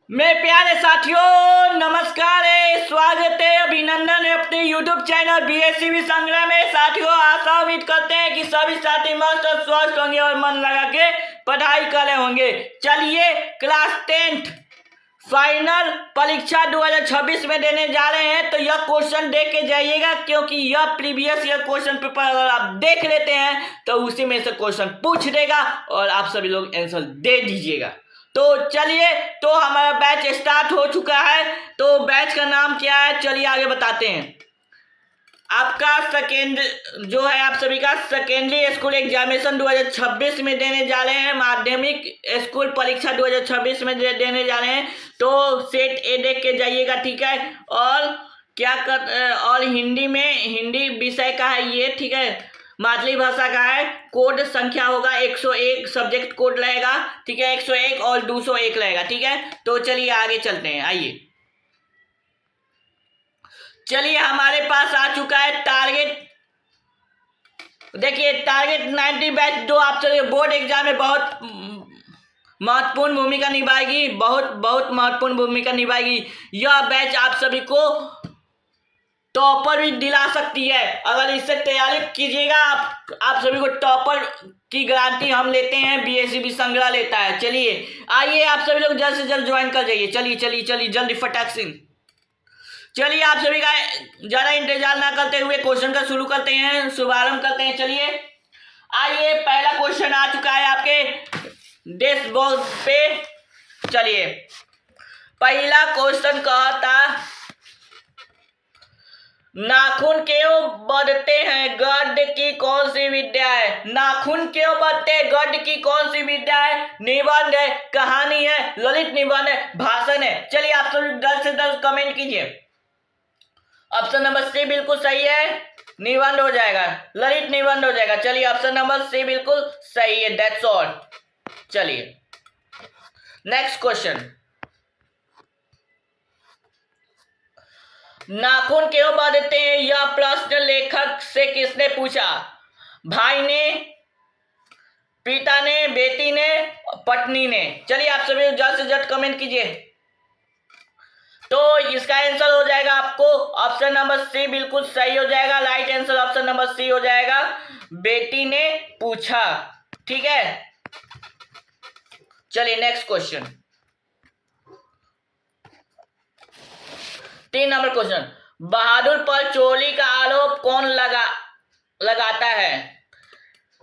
मेरे प्यारे साथियों नमस्कार है, स्वागत है, अभिनंदन है अपने YouTube चैनल BSCB संग्रह में। साथियों आशा उम्मीद करते हैं कि सभी साथी मस्त और स्वस्थ होंगे और मन लगा के पढ़ाई कर रहे होंगे। चलिए क्लास 10th फाइनल परीक्षा 2026 में देने जा रहे हैं, तो यह क्वेश्चन देख के जाइएगा, क्योंकि यह प्रीवियस ईयर क्वेश्चन पेपर अगर आप देख लेते हैं तो उसी में से क्वेश्चन पूछ देगा और आप सभी लोग आंसर दे दीजिएगा। तो चलिए, तो हमारा बैच स्टार्ट हो चुका है। तो बैच का नाम क्या है, चलिए आगे बताते हैं। आपका सेकेंड जो है, आप सभी का सेकेंडरी स्कूल एग्जामिनेशन 2026 में देने जा रहे हैं, माध्यमिक स्कूल परीक्षा 2026 में देने जा रहे हैं। तो सेट ए देख के जाइएगा, ठीक है। और क्या कर और हिंदी विषय का है ये, ठीक है। मातृभाषा का है, कोड संख्या होगा 101, सब्जेक्ट कोड रहेगा, ठीक है। 101 और 201 रहेगा, ठीक है। तो चलिए आगे चलते हैं, आइए। चलिए हमारे पास आ चुका है टारगेट। देखिए टारगेट 90 बैच जो आप चलिए बोर्ड एग्जाम में बहुत महत्वपूर्ण भूमिका निभाएगी, बहुत महत्वपूर्ण भूमिका निभाएगी। यह बैच आप सभी को टॉपर भी दिला सकती है। अगर इससे तैयारी कीजिएगा आप सभी को टॉपर की गारंटी हम लेते हैं, BSCB संग्रह लेता है। चलिए आइए, आप सभी लोग जल्द से जल्द ज्वाइन कर जाइए। चलिए जल्दी फटाक से। चलिए आप सभी का ज्यादा इंतजार ना करते हुए क्वेश्चन का शुरू करते हैं, शुभारंभ करते हैं। चलिए आइए, पहला क्वेश्चन आ चुका है आपके डैशबोर्ड पे। चलिए पहला क्वेश्चन कहता, नाखून क्यों बढ़ते हैं, गद्य की कौन सी विद्या है। नाखून क्यों बढ़ते हैं, गद्य की कौन सी विद्या है। निबंध है, कहानी है, ललित निबंध है, भाषण है। चलिए आप सभी 10 से 10 कमेंट कीजिए। ऑप्शन नंबर सी बिल्कुल सही है, निबंध हो जाएगा, ललित निबंध हो जाएगा। चलिए ऑप्शन नंबर सी बिल्कुल सही है, दैट्स ऑल। चलिए नेक्स्ट क्वेश्चन, नाखून क्यों बढ़ते हैं, यह प्रश्न लेखक से किसने पूछा। भाई ने, पिता ने, बेटी ने, पत्नी ने। चलिए आप सभी जल्द से जल्द कमेंट कीजिए। तो इसका आंसर हो जाएगा आपको ऑप्शन नंबर सी बिल्कुल सही हो जाएगा। Right answer option number C हो जाएगा, बेटी ने पूछा, ठीक है। चलिए नेक्स्ट क्वेश्चन, 3 नंबर क्वेश्चन, बहादुर पर चोरी का आरोप कौन लगाता है।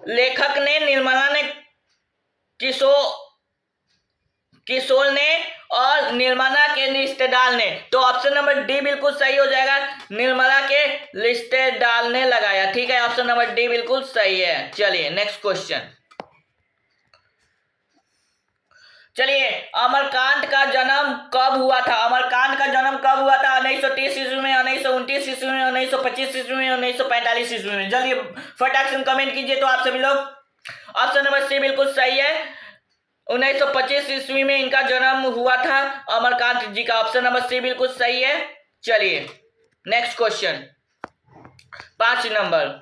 लेखक ने, निर्मला ने, किशोर ने और निर्मला के रिश्तेदार ने। तो ऑप्शन नंबर डी बिल्कुल सही हो जाएगा, निर्मला के रिश्तेदार ने लगाया, ठीक है। ऑप्शन नंबर डी बिल्कुल सही है। चलिए नेक्स्ट क्वेश्चन, चलिए अमरकांत का जन्म कब हुआ था। अमरकांत का जन्म कब हुआ था, 1930 ईस्वी में, 1929 ईस्वी में, 1925 ईस्वी में, 1945 ईस्वी में। जल्दी फटाक से कमेंट कीजिए। तो आप सभी लोग ऑप्शन नंबर सी बिल्कुल सही है, 1925 ईस्वी में इनका जन्म हुआ था, अमरकांत जी का। ऑप्शन नंबर सी बिल्कुल सही है। चलिए नेक्स्ट क्वेश्चन, 5 नंबर,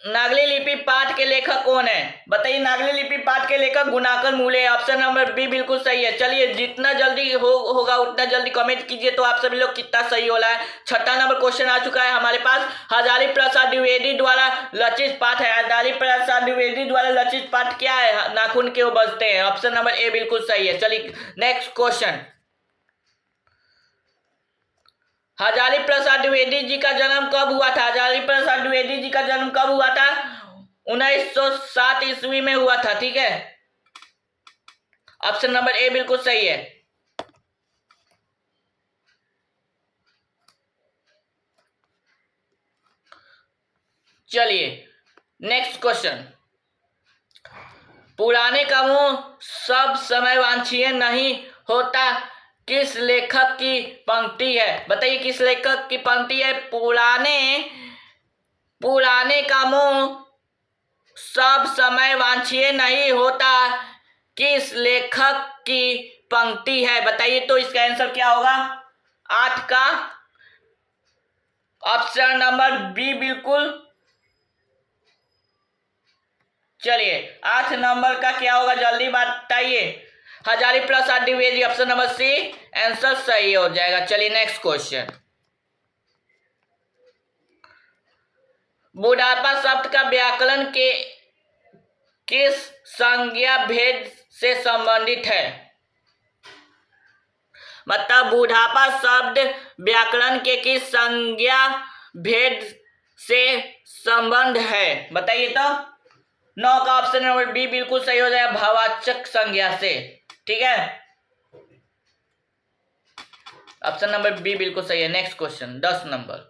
नागली लिपि पाठ के लेखक कौन है। बताइए, नागली लिपि पाठ के लेखक गुणाकर मूले। ऑप्शन नंबर बी बिल्कुल सही है। चलिए जितना जल्दी होगा उतना जल्दी कमेंट कीजिए। तो आप सभी लोग कितना सही हो रहा है। 6ठा नंबर क्वेश्चन आ चुका है हमारे पास, हजारी प्रसाद द्विवेदी द्वारा रचित पाठ है। हजारी प्रसाद द्विवेदी द्वारा रचित पाठ क्या है, नाखून क्यों बजते हैं। ऑप्शन नंबर ए बिल्कुल सही है। चलिए नेक्स्ट क्वेश्चन, हजारी प्रसाद द्विवेदी जी का जन्म कब हुआ था। हजारी प्रसाद द्विवेदी जी का जन्म कब हुआ था, 1907 ईस्वी में हुआ था, ठीक है। ऑप्शन नंबर ए बिल्कुल सही है। चलिए नेक्स्ट क्वेश्चन, पुराने कामों सब समय वांछनीय नहीं होता, किस लेखक की पंक्ति है। बताइए किस लेखक की पंक्ति है। पुराने कामों सब समय वांछनीय नहीं होता, किस लेखक की पंक्ति है। बताइए तो इसका आंसर क्या होगा। 8 का ऑप्शन नंबर बी बिल्कुल चलिए 8 नंबर का क्या होगा, जल्दी बताइए। Hazari plus 8 Dwivedi, option number C answer सही हो जाएगा। चलिए नेक्स्ट क्वेश्चन। बुढ़ापा शब्द का व्याकरण के किस संज्ञा भेद से संबंधित है? मतलब बुढ़ापा शब्द व्याकरण के किस संज्ञा भेद से संबंध है, बताइए तो। 9 का ऑप्शन नंबर बी बिल्कुल सही हो जाएगा, भाववाचक संज्ञा से। ठीक है, ऑप्शन नंबर बी बिल्कुल सही है। Next question 10 number.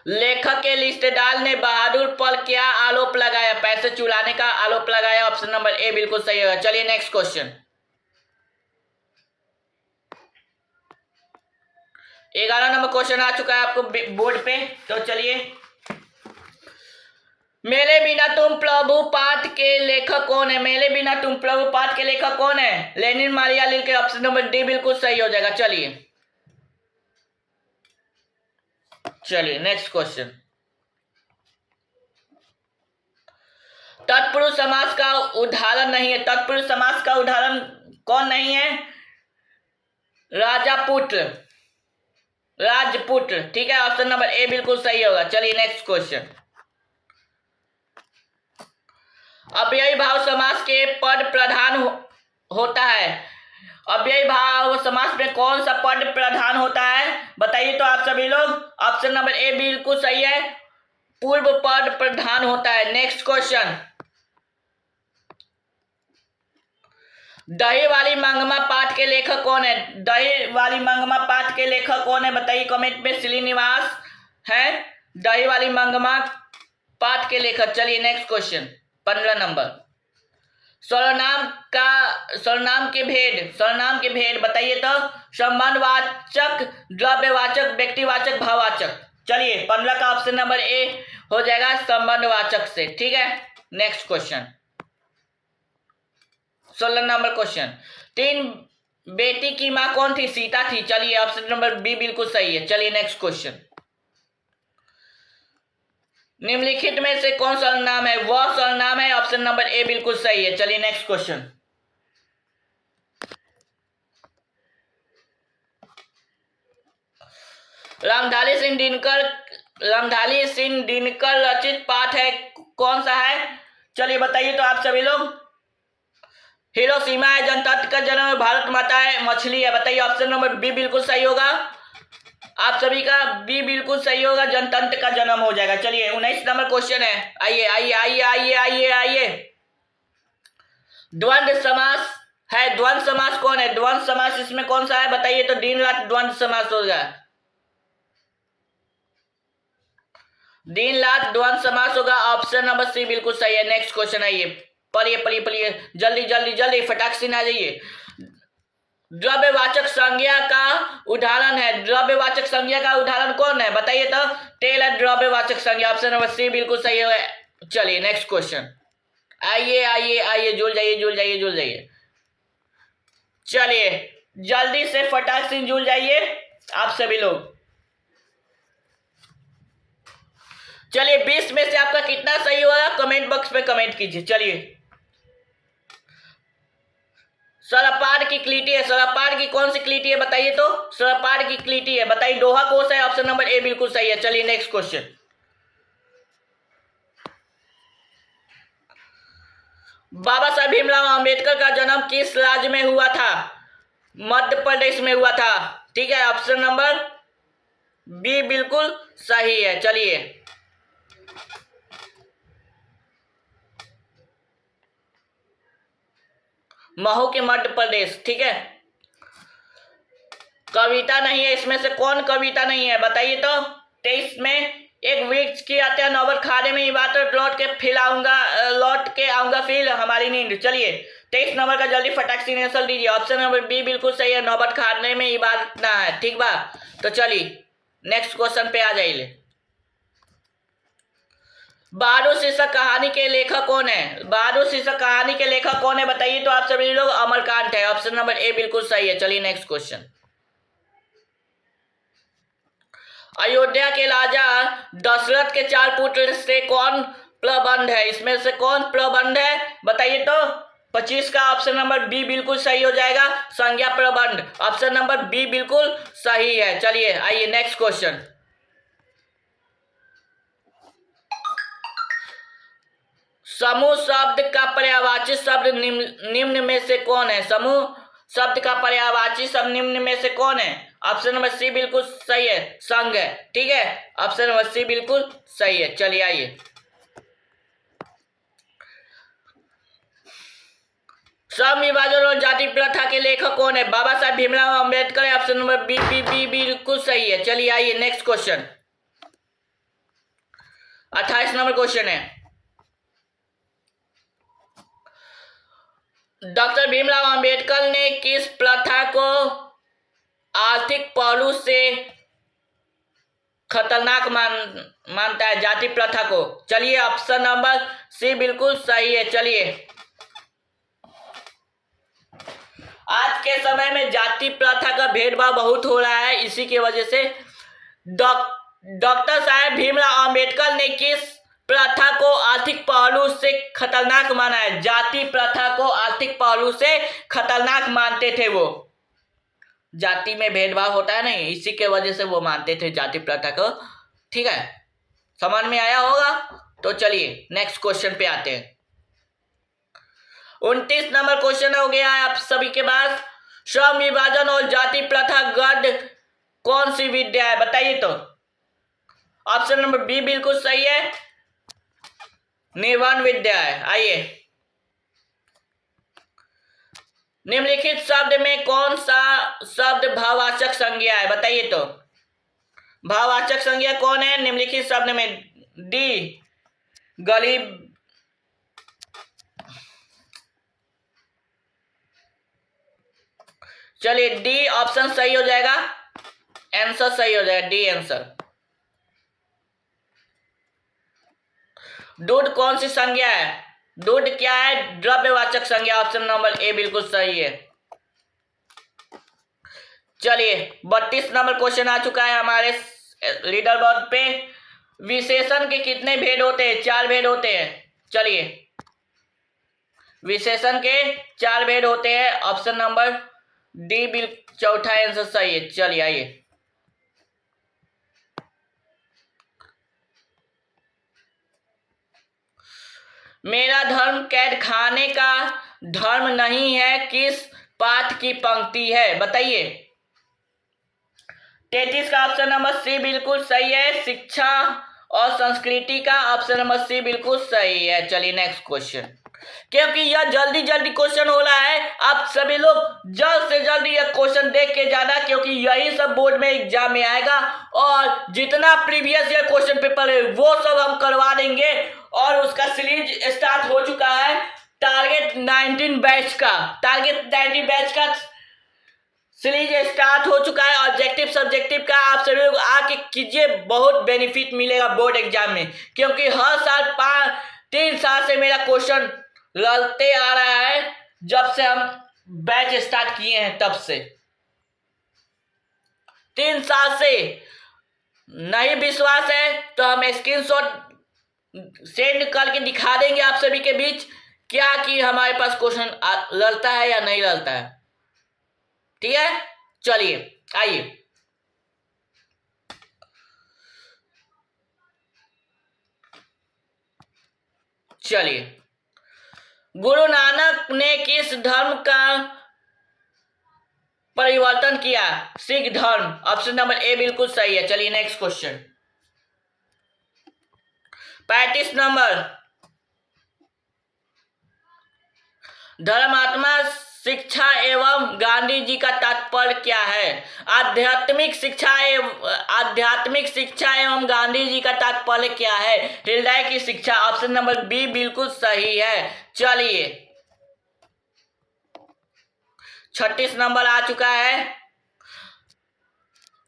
लेखक के रिश्तेदार ने बहादुर पर क्या आरोप लगाया? पैसे चुराने का आरोप लगाया, ऑप्शन नंबर ए बिल्कुल सही होगा। चलिए नेक्स्ट क्वेश्चन। 11 नंबर क्वेश्चन आ चुका है आपको बोर्ड पे, तो चलिए। मेरे बिना तुम प्रभु पाठ के लेखक कौन है? मेरे बिना तुम प्रभु पाठ के लेखक कौन है? लेनिन मार्शल के, ऑप्शन नंबर डी बिल्कुल सही हो जाएगा। चलिए नेक्स्ट क्वेश्चन। तत्पुरुष समास का उदाहरण नहीं है। तत्पुरुष समास का उदाहरण कौन नहीं है? राजापुत्र, राजपुत्र। ठीक है, ऑप्शन नंबर ए बिल्कुल सही होगा। चलिए नेक्स्ट क्वेश्चन। अव्ययी भाव समास के पद प्रधान होता है। अव्ययी भाव समास में कौन सा पद प्रधान होता है, बताइए तो आप सभी लोग। ऑप्शन नंबर ए बिल्कुल सही है, पूर्व पद प्रधान होता है। Next question. दही वाली मंगमा पाठ के लेखक कौन है? दही वाली मंगमा पाठ के लेखक कौन है, बताइए कमेंट में। श्रीनिवास है दही वाली मंगमा पाठ के लेखक। चलिए नेक्स्ट क्वेश्चन 15 नंबर। सर्वनाम के भेद बताइए तो। संबंधवाचक, द्रव्यवाचक, व्यक्तिवाचक, भाववाचक। चलिए 15 का ऑप्शन नंबर ए हो जाएगा, संबंधवाचक से। ठीक है, नेक्स्ट क्वेश्चन 16 नंबर क्वेश्चन। 3 बेटी की मां कौन थी? सीता थी। चलिए ऑप्शन नंबर बी बिल्कुल सही है। चलिए नेक्स्ट क्वेश्चन। निम्नलिखित में से कौन सर्वनाम है? वह सर्वनाम है, ऑप्शन नंबर ए बिल्कुल सही है। चलिए नेक्स्ट क्वेश्चन। रामधारी सिंह दिनकर रचित पाठ है, कौन सा है? चलिए बताइए तो आप सभी लोग। हिरोशिमा है, जनतंत्र का जन्म है, भारत माता है, मछली है। बताइए ऑप्शन नंबर बी बिल्कुल सही होगा। आप सभी का बी बिल्कुल सही होगा, जनतंत्र का जन्म हो जाएगा। चलिए 19 नंबर क्वेश्चन है। आइए आइए आइए आइए आइए आइए। द्वंद्व समास है। द्वंद्व समास कौन है? द्वंद्व समास इसमें कौन सा है, बताइए तो। दिन रात द्वंद्व समास होगा। दिन रात द्वंद्व समास होगा, ऑप्शन नंबर सी बिल्कुल सही है। नेक्स्ट क्वेश्चन आइए, पढ़िए जल्दी जल्दी जल्दी, फटाक से आ जाइए। द्रव्यवाचक संज्ञा का उदाहरण है। द्रव्यवाचक संज्ञा का उदाहरण कौन है, बताइए तो। तेल है द्रव्यवाचक संज्ञा, ऑप्शन नंबर सी बिल्कुल सही है। चलिए नेक्स्ट क्वेश्चन। आइए आइए आइए, जुड़ जाइए। चलिए जल्दी से फटाक से जुड़ जाइए आप सभी लोग। चलिए 20 में से आपका कितना सही होगा, कमेंट बॉक्स में कमेंट कीजिए। चलिए सरपार की क्लीटी है। सरपार की कौन सी क्लीटी है, बताइए तो। सरपार की क्लीटी है, बताइए। दोहा कोश है, ऑप्शन नंबर ए बिल्कुल सही है। चलिए नेक्स्ट क्वेश्चन। बाबा साहब भीमराव अंबेडकर का जन्म किस राज्य में हुआ था? मध्य प्रदेश में हुआ था। ठीक है, ऑप्शन नंबर बी बिल्कुल सही है। चलिए महू के मध्य प्रदेश। ठीक है, कविता नहीं है इसमें से। कौन कविता नहीं है, बताइए तो। 23 में एक वृक्ष की हत्या, नौबत खाने में इबादत, लौट के आऊंगा फिर हमारी नींद। चलिए 23 नंबर का जल्दी फटाक से आंसर दीजिए। ऑप्शन नंबर बी बिल्कुल सही है, नौबत खाने में इबादत ना है। ठीक बा, तो चलिए नेक्स्ट क्वेश्चन पे आ जाइए। बहादुर शीर्षक कहानी के लेखक कौन है? बहादुर शीर्षक कहानी के लेखक कौन है, बताइए तो आप सभी लोग। अमरकांत है, ऑप्शन नंबर ए बिल्कुल सही है। चलिए नेक्स्ट क्वेश्चन। अयोध्या के राजा दशरथ के 4 पुत्र से कौन प्रबंध है। इसमें से कौन प्रबंध है बताइए तो। 25 का ऑप्शन नंबर बी बिल्कुल सही हो जाएगा, संज्ञा प्रबंध। ऑप्शन नंबर बी बिल्कुल सही है। चलिए आइए नेक्स्ट क्वेश्चन। समूह शब्द का पर्यायवाची शब्द निम्न में से कौन है? समूह शब्द का पर्यायवाची शब्द निम्न में से कौन है? ऑप्शन नंबर सी बिल्कुल सही है, संघ है। ठीक है, ऑप्शन नंबर सी बिल्कुल सही है। चलिए आइए, श्रम विभाजन और जाति प्रथा के लेखक कौन है? Baba Saheb Bhimrao Ambedkar. Option number B B B बिल्कुल सही है। चलिए आइए नेक्स्ट क्वेश्चन, 28 नंबर क्वेश्चन है। डॉक्टर भीमराव अंबेडकर ने किस प्रथा को आर्थिक पहलू से खतरनाक मानता है? जाति प्रथा को। चलिए ऑप्शन नंबर सी बिल्कुल सही है। चलिए, आज के समय में जाति प्रथा का भेदभाव बहुत हो रहा है, इसी की वजह से डॉक्टर साहब भीमराव अंबेडकर ने किस प्रथा को आर्थिक पहलू से खतरनाक माना है? जाति प्रथा को आर्थिक पहलू से खतरनाक मानते थे वो। जाति में भेदभाव होता है नहीं, इसी के वजह से वो मानते थे जाति प्रथा को। ठीक है, समझ में आया होगा। तो चलिए नेक्स्ट क्वेश्चन पे आते हैं। 29 नंबर क्वेश्चन हो गया है आप सभी के पास। श्रम विभाजन और जाति प्रथा गढ़ कौन सी विद्या है बताइए तो। ऑप्शन नंबर बी बिल्कुल सही है, निर्वाण विद्या है। आइए, निम्नलिखित शब्द में कौन सा शब्द भाववाचक संज्ञा है बताइए तो। भाववाचक संज्ञा कौन है निम्नलिखित शब्द में? डी गरीब, चलिए डी ऑप्शन सही हो जाएगा, आंसर सही हो जाएगा, डी आंसर। दूध कौन सी संज्ञा है? दूध क्या है? द्रव्यवाचक संज्ञा। ऑप्शन नंबर ए बिल्कुल सही है। चलिए 32 नंबर क्वेश्चन आ चुका है हमारे लीडर बोर्ड पे। विशेषण के कितने भेद होते हैं? 4 भेद होते हैं। चलिए, विशेषण के 4 भेद होते हैं। ऑप्शन नंबर डी बिल्कुल चौथा आंसर सही है। चलिए आइए, मेरा धर्म कैद खाने का धर्म नहीं है किस पाठ की पंक्ति है बताइए। 33 का ऑप्शन नंबर सी बिल्कुल सही है, शिक्षा और संस्कृति का। ऑप्शन नंबर सी बिल्कुल सही है। चलिए नेक्स्ट क्वेश्चन, क्योंकि यह जल्दी जल्दी क्वेश्चन हो रहा है, आप सभी लोग जल्द से जल्द यह क्वेश्चन देख के जाना, क्योंकि यही सब बोर्ड में एग्जाम में आएगा। और जितना प्रीवियस ईयर क्वेश्चन पेपर है वो सब हम करवा देंगे। और उसका सीरीज स्टार्ट हो चुका है, टारगेट 19 बैच का सीरीज स्टार्ट हो चुका है। ऑब्जेक्टिव सब्जेक्टिव का आप सभी लोग आके कीजिए, बहुत बेनिफिट मिलेगा बोर्ड एग्जाम में। क्योंकि हर साल 3 साल से मेरा क्वेश्चन लड़ते आ रहा है, जब से हम बैच स्टार्ट किए हैं तब से 3 साल से। नहीं विश्वास है तो हम स्क्रीनशॉट सेंड करके दिखा देंगे आप सभी के बीच, क्या कि हमारे पास क्वेश्चन लड़ता है या नहीं लड़ता है। ठीक है, चलिए आइए, गुरु नानक ने किस धर्म का परिवर्तन किया? सिख धर्म। ऑप्शन नंबर ए बिल्कुल सही है। चलिए नेक्स्ट क्वेश्चन, 35 नंबर, धर्मात्मा शिक्षा एवं गांधी जी का तात्पर्य क्या है? आध्यात्मिक शिक्षा एवं गांधी जी का तात्पर्य क्या है? हृदय की शिक्षा। ऑप्शन नंबर बी बिल्कुल सही है। चलिए 36 नंबर आ चुका है।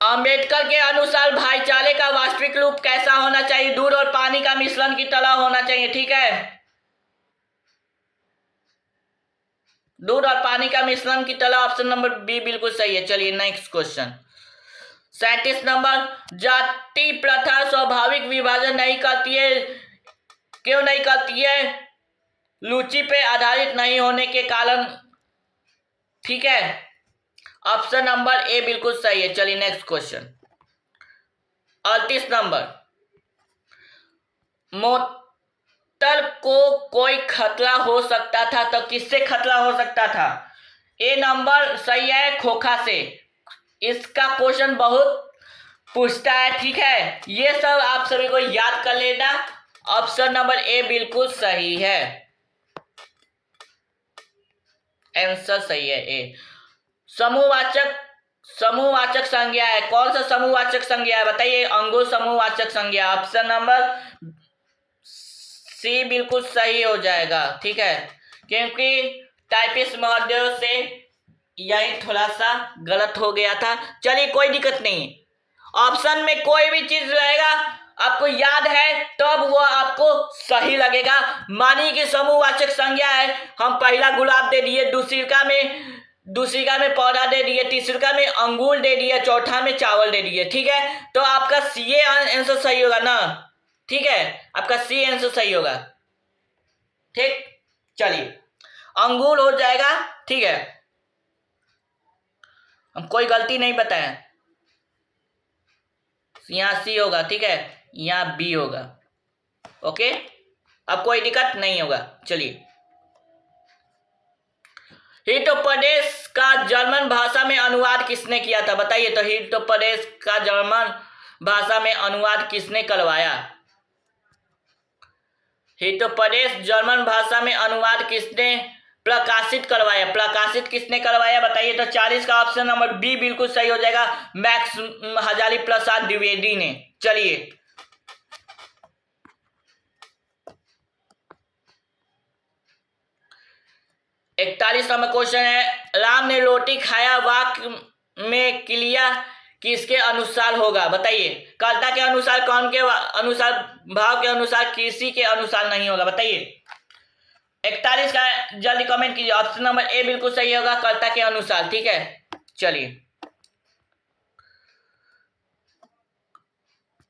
अंबेडकर के अनुसार भाईचारे का वास्तविक रूप कैसा होना चाहिए? दूध और पानी का मिश्रण की तरह होना चाहिए। ठीक है, दूध और पानी का मिश्रण की तरह। ऑप्शन नंबर बी बिल्कुल सही है। चलिए नेक्स्ट क्वेश्चन, 37 नंबर, जाति प्रथा स्वाभाविक विभाजन नहीं करती है, क्यों नहीं करती है? रुचि पे आधारित नहीं होने के कारण। ठीक है, ऑप्शन नंबर ए बिल्कुल सही है। चलिए नेक्स्ट क्वेश्चन। 38 नंबर, मोटर को कोई खतरा हो सकता था तो किससे खतरा हो सकता था? ए नंबर सही है, खोखा से। इसका क्वेश्चन बहुत पूछता है। ठीक है, ये सब आप सभी को याद कर लेना। ऑप्शन नंबर ए बिल्कुल सही है, आंसर सही है ए। समूहवाचक संज्ञा है। कौन सा समूहवाचक संज्ञा है बताइए? अंगूर समूहवाचक संज्ञा। ऑप्शन नंबर सी बिल्कुल सही हो जाएगा। ठीक है, क्योंकि टाइपिस्ट महोदय से यही थोड़ा सा गलत हो गया था। चलिए कोई दिक्कत नहीं, ऑप्शन में कोई भी चीज रहेगा आपको याद है तब वो आपको सही लगेगा। मानिए कि समूहवाचक संज्ञा है, हम पहला गुलाब दे दिए, दूसरिका में पौधा दे दिए, तीसरिका में अंगूर दे दिए, चौथा में चावल दे दिए। ठीक है, तो आपका सी आंसर सही होगा ना? ठीक है, आपका सी आंसर सही होगा। ठीक, चलिए अंगूर हो जाएगा। ठीक है, हम कोई गलती नहीं बताए। यहाँ सी होगा। ठीक है, यहाँ बी होगा। ओके, अब कोई दिक्कत नहीं होगा। चलिए, हितोपदेश का जर्मन भाषा में अनुवाद किसने किया था बताइए? तो हितोपदेश का जर्मन भाषा में अनुवाद किसने करवाया? हितोपदेश जर्मन भाषा में अनुवाद किसने प्रकाशित करवाया? प्रकाशित किसने करवाया बताइए? तो 40 का ऑप्शन नंबर बी बिल्कुल सही हो जाएगा, मैक्स हजारी प्रसाद द्विवेदी ने। चलिए, इकतालीस नंबर क्वेश्चन है, राम ने रोटी खाया वाक्य में क्रिया किसके अनुसार होगा बताइए? कर्ता के अनुसार, कौन के अनुसार, भाव के अनुसार, किसी के अनुसार नहीं होगा बताइए? 41 का जल्दी कमेंट कीजिए। ऑप्शन नंबर ए बिल्कुल सही होगा, कर्ता के अनुसार। ठीक है, चलिए,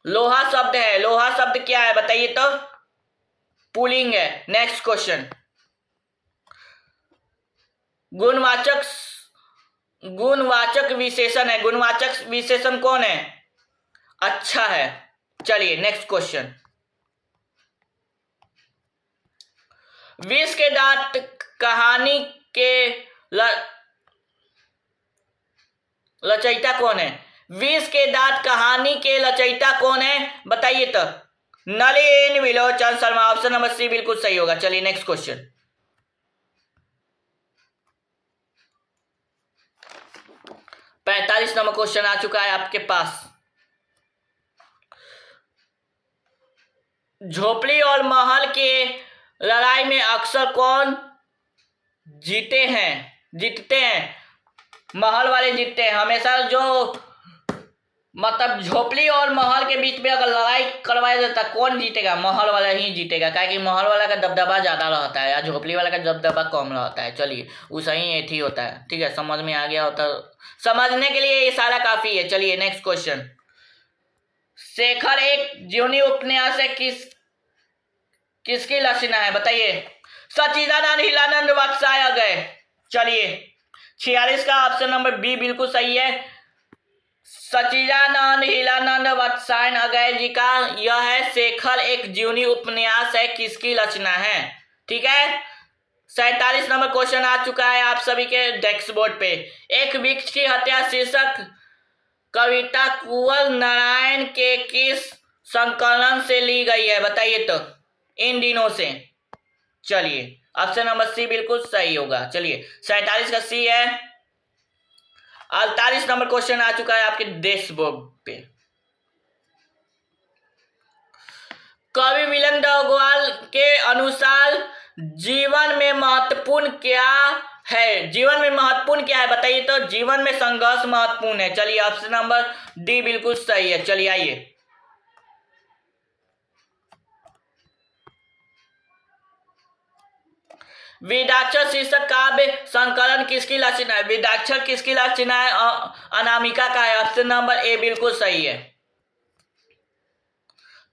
लोहा शब्द है। लोहा शब्द क्या है बताइए? तो पुल्लिंग है। नेक्स्ट क्वेश्चन, गुणवाचक विशेषण है। गुणवाचक विशेषण कौन है? अच्छा है। चलिए नेक्स्ट क्वेश्चन, विष के दांत कहानी के रचयिता कौन है? विष के दांत कहानी के रचयिता कौन है बताइए? तो नलिन विलोचन शर्मा। ऑप्शन नंबर सी बिल्कुल सही होगा। चलिए नेक्स्ट क्वेश्चन, 45 नंबर क्वेश्चन आ चुका है आपके पास। झोपड़ी और महल के लड़ाई में अक्सर कौन जीतते हैं? महल वाले जीतते हैं हमेशा। जो मतलब झोपड़ी और महल के बीच में अगर लड़ाई करवाया जाता कौन जीतेगा? महल वाला ही जीतेगा, क्योंकि महल वाला का दबदबा ज्यादा रहता है या झोपड़ी वाला का दबदबा कम रहता है। चलिए, उसा ही एथी होता है। ठीक है, समझ में आ गया होता, समझने के लिए इशारा काफी है। चलिए नेक्स्ट क्वेश्चन, शेखर एक जीवनी उपन्यास है, किसकी रचना है बताइए? सच्चिदानंद हीरानंद वात्स्यायन गए। चलिए, 46 का ऑप्शन नंबर बी बिल्कुल सही है, सच्चिदानंद हीरानंद वात्स्यायन अगय जी का यह है शेखर एक जीवनी उपन्यास है, किसकी रचना है? ठीक है, 47 नंबर क्वेश्चन आ चुका है आप सभी के डेस्क बोर्ड पे। एक वृक्ष की हत्या शीर्षक कविता कुंवर नारायण के किस संकलन से ली गई है बताइए? तो इन दिनों से। चलिए, ऑप्शन नंबर सी बिल्कुल सही होगा। चलिए, 47 का सी है। 48 नंबर क्वेश्चन आ चुका है आपके डैशबोर्ड पे। कवि विलन अग्रवाल के अनुसार जीवन में महत्वपूर्ण क्या है? जीवन में महत्वपूर्ण क्या है बताइए? तो जीवन में संघर्ष महत्वपूर्ण है। चलिए, ऑप्शन नंबर डी बिल्कुल सही है। चलिए आइए, विदाक्षर शीर्षक काव्य संकलन किसकी रचना है? विदाक्षर किसकी रचना है? अनामिका का है। ऑप्शन नंबर ए बिल्कुल सही है।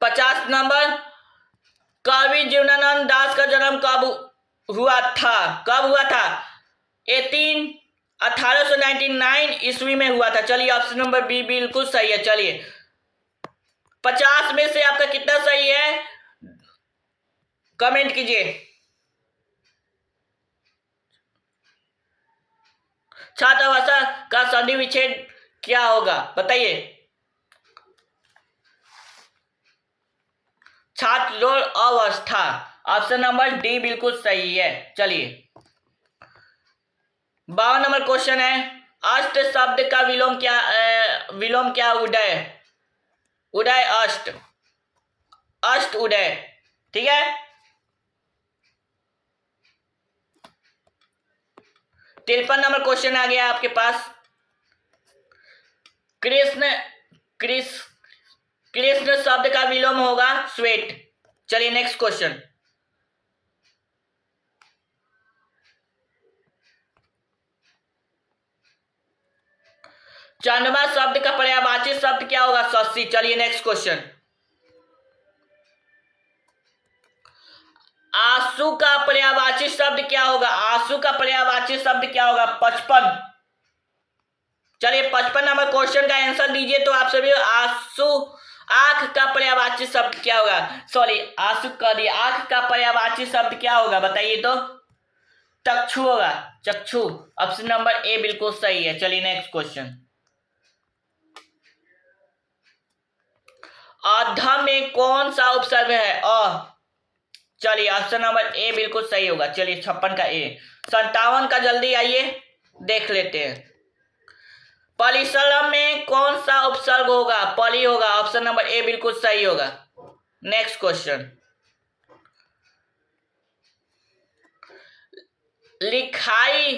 50 नंबर, कवि जीवनानंद दास का जन्म कब हुआ था? 1899 ईस्वी में हुआ था। चलिए ऑप्शन नंबर बी बिल्कुल सही है। चलिए 50 में से आपका कितना सही है कमेंट कीजिए। छात्रावास का संधि विच्छेद क्या होगा बताइए। छात्र अवस्था, ऑप्शन नंबर डी बिल्कुल सही है। चलिए 52 नंबर क्वेश्चन है, अष्ट शब्द का विलोम क्या? उदय, उदय अष्ट, अष्ट उदय, ठीक है। 53 नंबर क्वेश्चन आ गया आपके पास, कृष्ण, कृष्ण शब्द का विलोम होगा श्वेत। चलिए नेक्स्ट क्वेश्चन, चंद्रमा शब्द का पर्यायवाची शब्द क्या होगा? शशि। चलिए नेक्स्ट क्वेश्चन, आंसू का पर्यायवाची शब्द क्या होगा? आंसू का पर्यायवाची शब्द क्या होगा? 55। चलिए 55 नंबर क्वेश्चन का आंसर दीजिए तो आप सभी। आंसू, आंख का पर्यायवाची शब्द क्या होगा? सॉरी आंसू कर दिया, आंख का पर्यायवाची शब्द क्या होगा बताइए तो? चक्षु होगा, चक्षु। ऑप्शन नंबर ए बिल्कुल सही है। चलिए नेक्स्ट क्वेश्चन, अध में कौन सा उपसर्ग है? अ। चलिए ऑप्शन नंबर ए बिल्कुल सही होगा। चलिए 56 का ए। 57 का जल्दी आइए देख लेते हैं, पलिशलम में कौन सा उपसर्ग होगा? पली होगा, ऑप्शन नंबर ए बिल्कुल सही होगा। नेक्स्ट क्वेश्चन, लिखाई,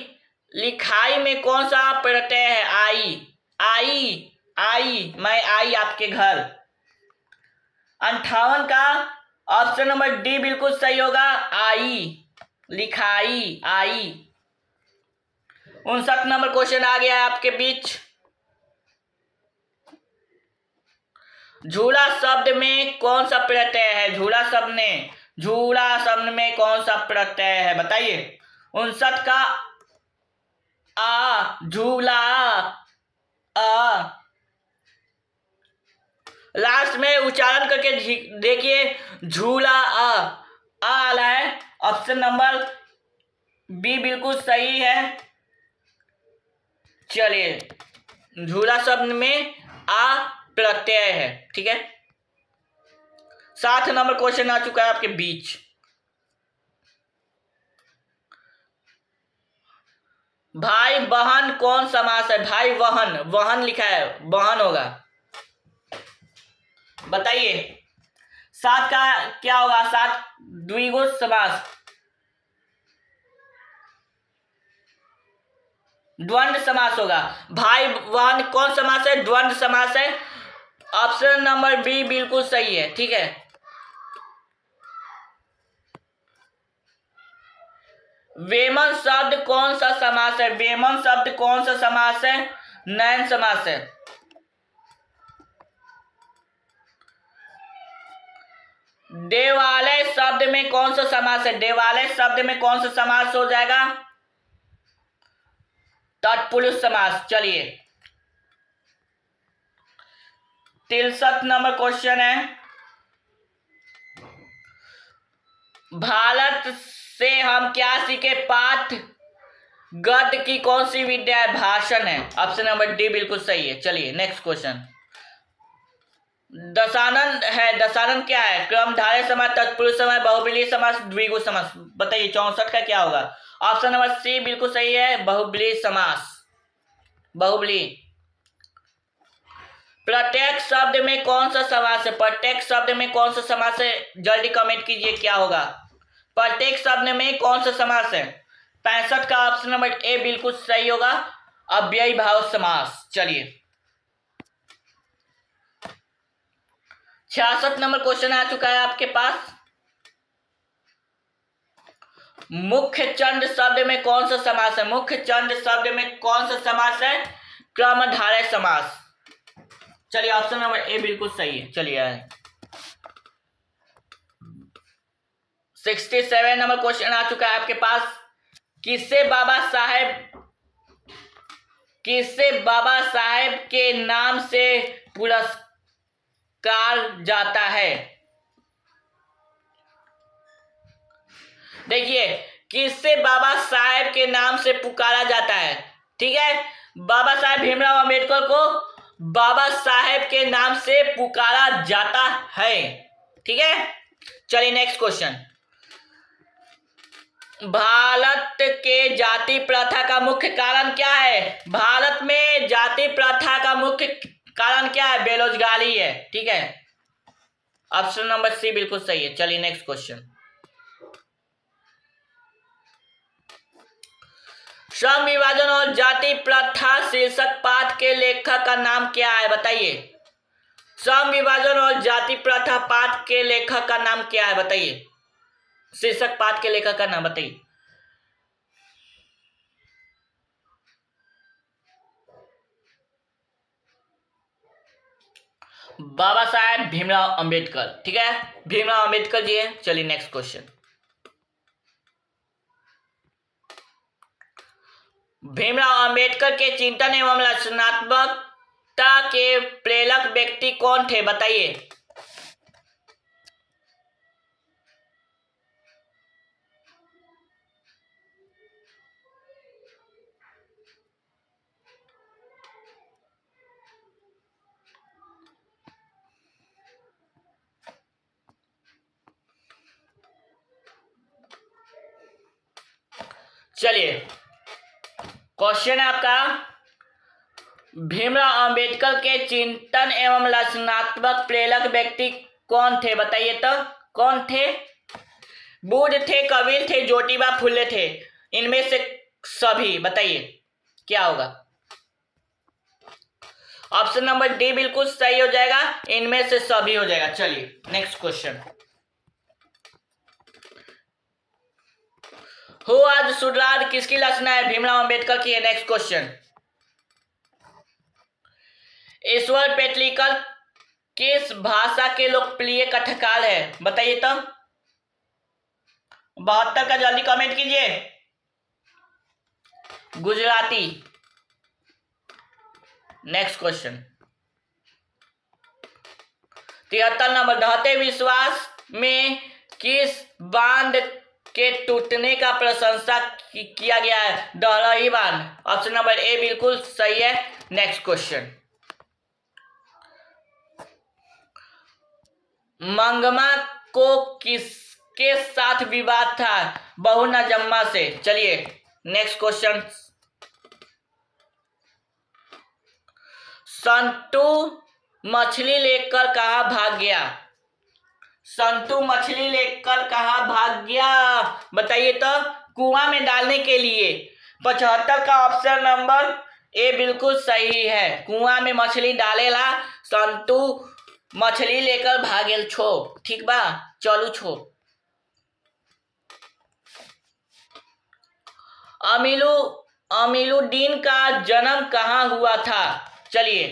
लिखाई में कौन सा प्रत्यय है? आई, आई, आई, मैं आई आपके घर। 58 का ऑप्शन नंबर डी बिल्कुल सही होगा, आई, लिखाई, आई। 59 नंबर क्वेश्चन आ गया है आपके बीच, झूला शब्द में कौन सा प्रत्यय है? झूला शब्द में, झूला शब्द में कौन सा प्रत्यय है बताइए। 59 का आ, झूला, आ। लास्ट में उच्चारण करके देखिए, झूला आ आला है। ऑप्शन नंबर बी बिल्कुल सही है। चलिए झूला शब्द में आ प्रत्यय है, ठीक है। 7 नंबर क्वेश्चन आ चुका है आपके बीच, भाई बहन कौन समास है? भाई वहन, वहन लिखा है, वहन होगा, बताइए। 7 का क्या होगा? 7 द्विगु समास, द्वंद्व समास होगा। भाई वहन कौन समास है? द्वंद्व समास है। ऑप्शन नंबर बी बिल्कुल सही है, ठीक है। वेमन शब्द कौन सा समास है? वेमन शब्द कौन सा समास है? नयन समास है। देवालय शब्द में कौन सा समास है? देवालय शब्द में कौन सा समास हो जाएगा? तत्पुरुष समास। चलिए 63 नंबर क्वेश्चन है, भारत से हम क्या सीखे? पाठ गद्य की कौन सी विद्या है? भाषण है। ऑप्शन नंबर डी बिल्कुल सही है। चलिए नेक्स्ट क्वेश्चन, दशानन है, दशानन क्या है? क्रमधारय समास, तत्पुरुष समास, बहुब्रीहि समास, द्विगु समास, बताइए 64 का क्या होगा? ऑप्शन नंबर सी बिल्कुल सही है, बहुब्रीहि समास, बहुब्रीहि। प्रत्येक शब्द में कौन सा समास है? प्रत्येक शब्द में कौन सा समास है? जल्दी कमेंट कीजिए क्या होगा। प्रत्येक शब्द में कौन सा समास है? 65 का ऑप्शन नंबर ए बिल्कुल सही होगा, अव्ययी भाव समास। चलिए 66 नंबर क्वेश्चन आ चुका है आपके पास, मुख्य चंद शब्द में कौन सा समास है? मुख्य चंद शब्द में कौन सा समास है? क्रमधारय समास। चलिए ऑप्शन नंबर ए बिल्कुल सही है। चलिए 67 नंबर क्वेश्चन आ चुका है आपके पास। किससे बाबा साहेब के नाम से पुरस्कार जाता है? देखिए, किससे बाबा साहेब के नाम से पुकारा जाता है? ठीक है, बाबा साहेब भीमराव अंबेडकर को बाबा साहेब के नाम से पुकारा जाता है। ठीक है, चलिए नेक्स्ट क्वेश्चन। भारत के जाति प्रथा का मुख्य कारण क्या है? भारत में जाति प्रथा का मुख्य कारण क्या है? बेरोजगारी है। ठीक है, ऑप्शन नंबर सी बिल्कुल सही है। चलिए नेक्स्ट क्वेश्चन। श्रम विभाजन और जाति प्रथा शीर्षक पाठ के लेखक का नाम क्या है? बताइए। श्रम विभाजन और जाति प्रथा पाठ के लेखक का नाम क्या है? बताइए। शीर्षक पाठ के लेखक का नाम बताइए। बाबा साहेब भीमराव अंबेडकर। ठीक है, भीमराव अंबेडकर जी है। चलिए नेक्स्ट क्वेश्चन। भीमराव अंबेडकर के चिंतन एवं रचनात्मकता के प्रेरक व्यक्ति कौन थे? बताइए। चलिए, क्वेश्चन है आपका, भीमराव अंबेडकर के चिंतन एवं रचनात्मक प्रेरक व्यक्ति कौन थे? बताइए तो, कौन थे? बुद्ध थे, कबीर थे, ज्योतिबा फुले थे? इनमें से सभी बताइए क्या होगा? ऑप्शन नंबर डी बिल्कुल सही हो जाएगा, इनमें से सभी हो जाएगा। चलिए नेक्स्ट क्वेश्चन। हो आज सुधराज किसकी रचना है? भीमराव अंबेडकर की है। Next question. ईश्वर पेटलिकर किस भाषा के लोकप्रिय कथाकार है? बताइए तो। 72 का जल्दी कमेंट कीजिए। गुजराती। Next question. 73 नंबर। ढहते विश्वास में किस बांध के टूटने का प्रशंसा किया गया है? डहरही बांध। ऑप्शन नंबर ए बिल्कुल सही है। Next question. मंगमा को किसके साथ विवाद था? बहू नजम्मा से। चलिए नेक्स्ट क्वेश्चन। संतू मछली लेकर कहाँ भाग गया? संतू मछली लेकर कहाँ भाग गया? बताइए तो। कुआं में डालने के लिए। 75 का ऑप्शन नंबर ए बिल्कुल सही है। कुआं में मछली डालेला, संतू मछली लेकर भागेल छो। ठीक बा, चलू छो। अमीरुद्दीन का जन्म कहाँ हुआ था? चलिए,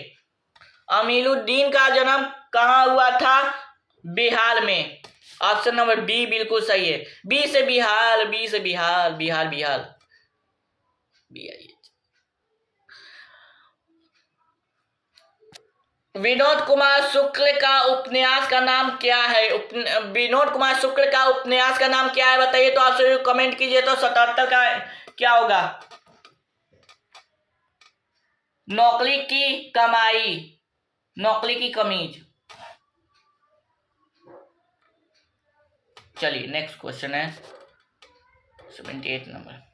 अमीरुद्दीन का जन्म कहाँ हुआ था? बिहार में। ऑप्शन नंबर बी बिल्कुल सही है। बी से बिहार, बी से बिहार, बिहार बिहार बिहार। विनोद कुमार शुक्ल का उपन्यास का नाम क्या है? विनोद कुमार शुक्ल का उपन्यास का नाम क्या है? बताइए तो। आप सभी कमेंट कीजिए तो। 77 का क्या होगा? नौकरी की कमाई, नौकरी की कमीज। चलिए नेक्स्ट क्वेश्चन है 78 नंबर।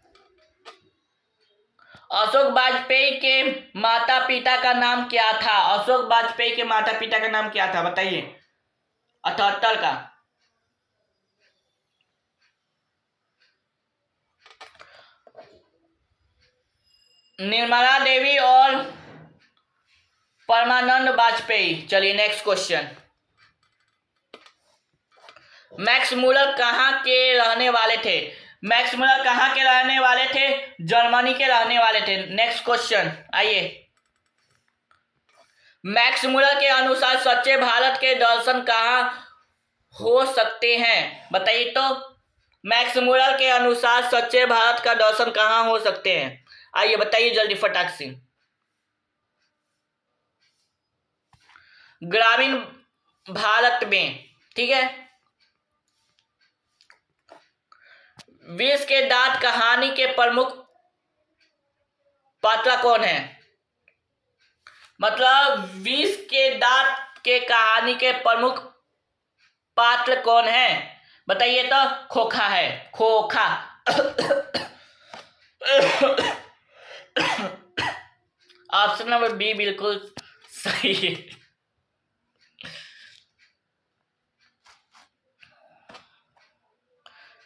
अशोक वाजपेयी के माता पिता का नाम क्या था? अशोक वाजपेयी के माता पिता का नाम क्या था? बताइए। 78 का। निर्मला देवी और परमानंद वाजपेयी। चलिए नेक्स्ट क्वेश्चन। मैक्स मूलर कहाँ के रहने वाले थे? मैक्स मूलर कहाँ के रहने वाले थे? जर्मनी के रहने वाले थे। नेक्स्ट क्वेश्चन आइए। मैक्स मूलर के अनुसार सच्चे भारत के दर्शन कहाँ हो सकते हैं? बताइए तो। मैक्स मुरर के अनुसार सच्चे भारत का दर्शन कहाँ हो सकते हैं? आइए बताइए जल्दी फटाक से। ग्रामीण भारत में, ठीक है। विष के दांत कहानी के प्रमुख पात्र कौन है? मतलब विष के दांत के कहानी के प्रमुख पात्र कौन है? बताइए तो। खोखा है, खोखा। ऑप्शन नंबर बी बिल्कुल सही है।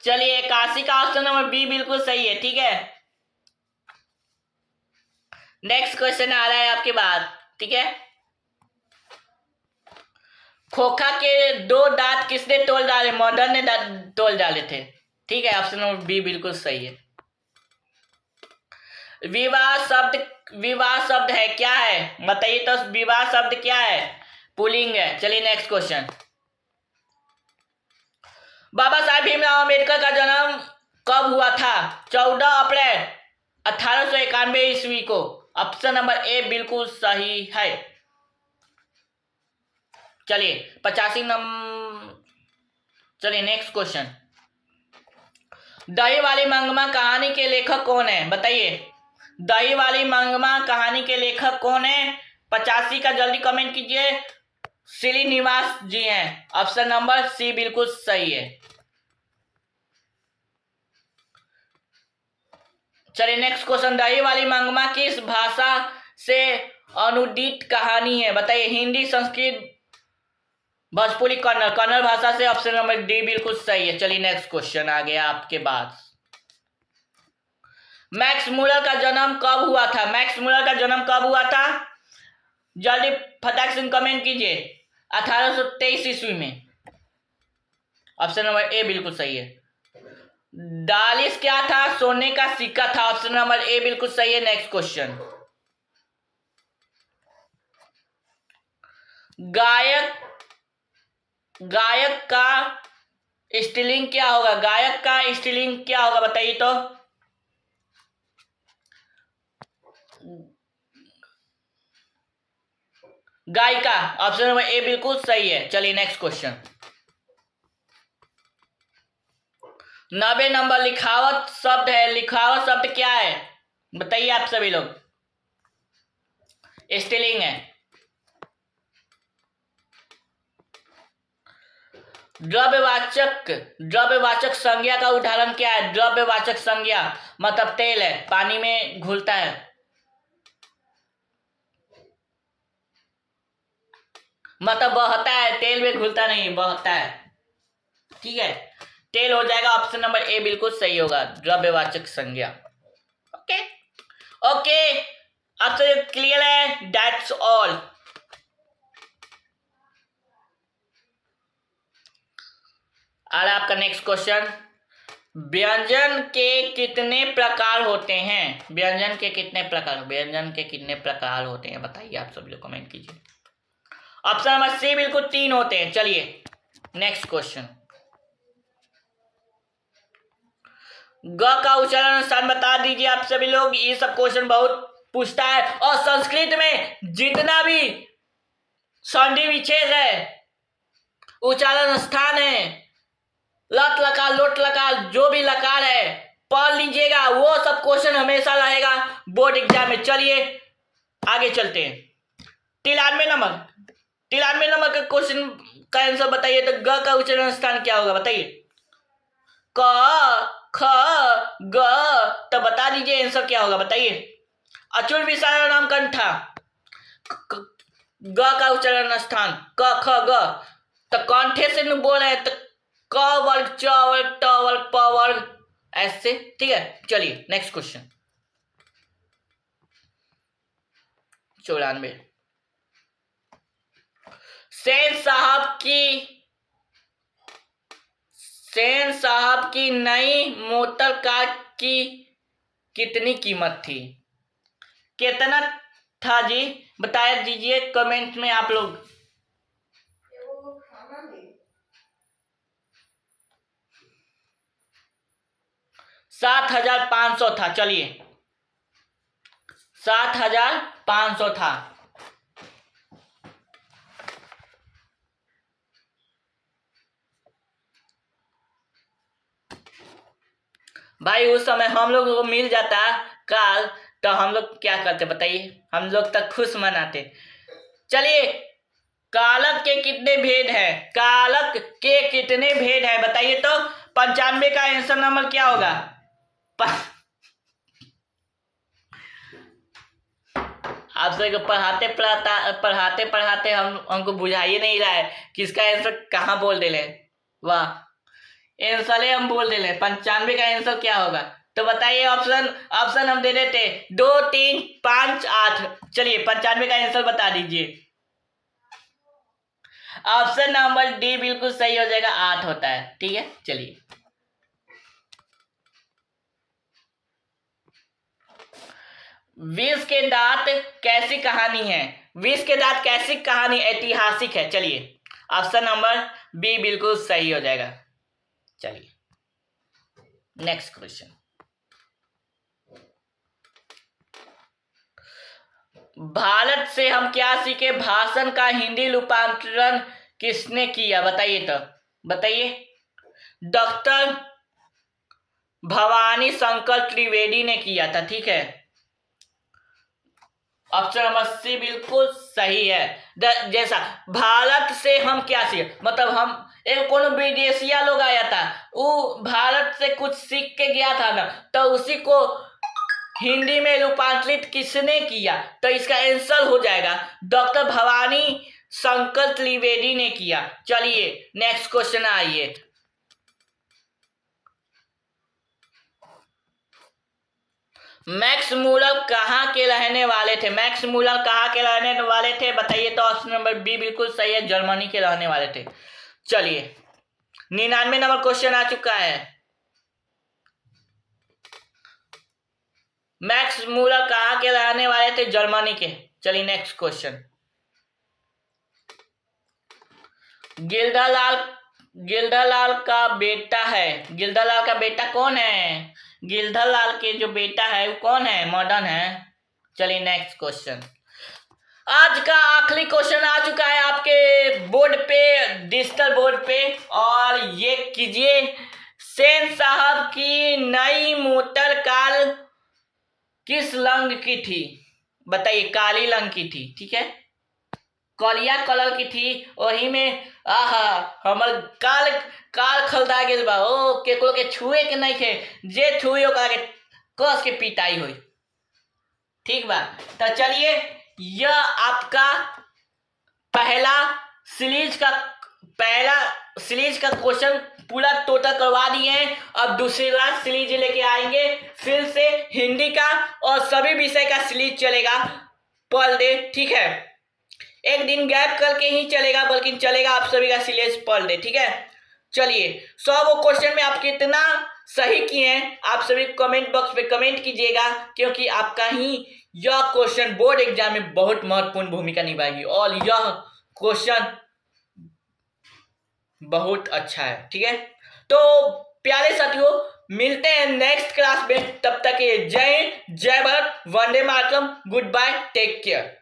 चलिए, काशी का ऑप्शन नंबर बी बिल्कुल सही है, ठीक है। नेक्स्ट क्वेश्चन आ रहा है आपके बाद, ठीक है। खोखा के 2 दांत किसने तोड़ डाले? मॉडर्न ने तोड़ डाले थे, ठीक है। ऑप्शन नंबर बी बिल्कुल सही है। विवाह शब्द है क्या है? बताइए तो। विवाह शब्द क्या है? पुल्लिंग है। चलिए नेक्स्ट क्वेश्चन। बाबा साहेब भीमराव अम्बेडकर का जन्म कब हुआ था? 14 अप्रैल 1891 ईस्वी को। ऑप्शन नंबर ए बिल्कुल सही है। चलिए 85 नंबर। चलिए नेक्स्ट क्वेश्चन। दही वाली मंगमा कहानी के लेखक कौन है? बताइए। दही वाली मंगमा कहानी के लेखक कौन है? 85 का जल्दी कमेंट कीजिए। श्रीनिवास जी हैं। ऑप्शन नंबर सी बिल्कुल सही है। चलिए नेक्स्ट क्वेश्चन। दही वाली मंगमा किस भाषा से अनुदित कहानी है? बताइए। हिंदी, संस्कृत, भोजपुरी, कन्नड़। कन्नड़ भाषा से। ऑप्शन नंबर डी बिल्कुल सही है। चलिए नेक्स्ट क्वेश्चन आ गया आपके बाद। मैक्स मुलर का जन्म कब हुआ था? मैक्स मुलर का जन्म कब हुआ था? जल्दी फटाक से कमेंट कीजिए। 1823 ईस्वी में। ऑप्शन नंबर ए बिल्कुल सही है। दालिस क्या था? सोने का सिक्का था। ऑप्शन नंबर ए बिल्कुल सही है। Next question. गायक का स्त्रीलिंग क्या होगा? गायक का स्त्रीलिंग क्या होगा? बताइए तो। गायिका। ऑप्शन नंबर ए बिल्कुल सही है। चलिए नेक्स्ट क्वेश्चन। 90 नंबर लिखावट शब्द है। लिखावट शब्द क्या है? बताइए आप सभी लोग। स्त्रीलिंग है। द्रव्यवाचक संज्ञा का उदाहरण क्या है? द्रव्यवाचक संज्ञा मतलब तेल है, पानी में घुलता है। मतलब बहता है, तेल में घुलता नहीं, बहता है, ठीक है। तेल हो जाएगा। ऑप्शन नंबर ए बिल्कुल सही होगा। द्रव्यवाचक संज्ञा। ओके ओके, अब तो क्लियर है। That's all. और आपका नेक्स्ट क्वेश्चन। व्यंजन के कितने प्रकार होते हैं? व्यंजन के कितने प्रकार होते हैं? बताइए आप सभी लोग कमेंट कीजिए। ऑप्शन नंबर सी बिल्कुल 3 होते हैं। चलिए नेक्स्ट क्वेश्चन। ग का उच्चारण स्थान बता दीजिए आप सभी लोग। ये सब क्वेश्चन बहुत पूछता है। और संस्कृत में जितना भी संधि विच्छेद है, उच्चारण स्थान है, लट लकार, लोट लकार, जो भी लकार है पढ़ लीजिएगा। वो सब क्वेश्चन हमेशा रहेगा बोर्ड एग्जाम में। चलिए आगे चलते हैं। 93 नंबर का क्वेश्चन का आंसर बताइए तो। ग का उच्चारण स्थान क्या होगा? बताइए। क ख ग। तो बता दीजिए आंसर क्या होगा? बताइए। अचूल विशाल नाम कंठा। ग का उच्चारण स्थान क ख ग। तो कंठे से न बोल रहे हैं तो क वर्ग, च वर्ग, ट वर्ग, प वर्ग, ऐसे, ठीक है। चलिए नेक्स्ट क्वेश्चन। 94। सेन साहब की नई मोटर कार की कितनी कीमत थी? कितना था जी? बताया दीजिए कमेंट में आप लोग। 7,500 था। चलिए 7,500 था। भाई उस समय हम लोग को मिल जाता काल, तो हम लोग क्या करते बताइए, हम लोग तक खुश मनाते। चलिए कालक के कितने भेद है, कालक के कितने भेद है बताइए तो। 95 का आंसर नंबर क्या होगा? आप सबको पढ़ाते पढ़ाते हमको बुझा ही नहीं रहा है कि इसका आंसर कहाँ बोल दे ले। वाह, आंसर हम बोल दे ले। 95 का आंसर क्या होगा तो बताइए। ऑप्शन ऑप्शन हम दे देते 2, 3, 5, 8। चलिए 95 का आंसर बता दीजिए। ऑप्शन नंबर डी बिल्कुल सही हो जाएगा, 8 होता है। ठीक है चलिए। विष के दांत कैसी कहानी है? विष के दांत कैसी कहानी ऐतिहासिक है। चलिए ऑप्शन नंबर बी बिल्कुल सही हो जाएगा। चलिए नेक्स्ट क्वेश्चन। भारत से हम क्या सीखे? भाषण का हिंदी रूपांतरण किसने किया बताइए तो। बताइए। डॉक्टर भवानी शंकर त्रिवेदी ने किया था। ठीक है, ऑप्शन नंबर सी बिल्कुल सही है। जैसा भारत से हम क्या सीखे, मतलब हम एक कोनो विदेशिया लोग आया था, वो भारत से कुछ सीख के गया था ना, तो उसी को हिंदी में रूपांतरित किसने किया? तो इसका आंसर हो जाएगा डॉक्टर भवानी शंकर त्रिवेदी ने किया। चलिए नेक्स्ट क्वेश्चन आइए। मैक्स मूलर कहाँ के रहने वाले थे? मैक्स मूलर कहाँ के रहने वाले थे बताइए तो। ऑप्शन नंबर बी बिल्कुल सही है, जर्मनी के रहने वाले थे। चलिए 99 नंबर क्वेश्चन आ चुका है। मैक्स मूलर कहाँ के रहने वाले थे? जर्मनी के। चलिए नेक्स्ट क्वेश्चन। गिल्डालाल का बेटा है। गिल्डालाल का बेटा कौन है? गिल्डालाल के जो बेटा है वो कौन है? मॉडर्न है। चलिए नेक्स्ट क्वेश्चन। आज का आखिरी क्वेश्चन आ चुका है आपके बोर्ड पे, डिजिटल बोर्ड पे, और ये कीजिए। सेन साहब की नई मोटर कार किस रंग की थी बताइए? काली रंग की थी। ठीक है, कलिया कलर की थी। वही में आहा हमर काल काल खलदा गेल बा। ओ केकरो के छुए के नहीं थे, जे छुए ओकरा के कस के पिटाई हुई। ठीक बा, तो चलिए यह आपका पहला सीरीज का क्वेश्चन पूरा टोटल करवा दिए हैं। अब दूसरा सीरीज लेके आएंगे फिर से हिंदी का, और सभी विषय का सीरीज चलेगा पर डे। ठीक है, एक दिन गैप करके ही चलेगा, बल्कि चलेगा आप सभी का सिलेबस पर डे। ठीक है, चलिए 100 क्वेश्चन में आप कितना सही किए हैं आप सभी कमेंट बॉक्स में कमेंट कीजिएगा, क्योंकि आपका ही यह क्वेश्चन बोर्ड एग्जाम में बहुत महत्वपूर्ण भूमिका निभाएगी, और यह क्वेश्चन बहुत अच्छा है। ठीक है, तो प्यारे साथियों मिलते हैं नेक्स्ट क्लास में। तब तक ये जय हिंद, जय Bharat, Vande Mataram, good bye, take care.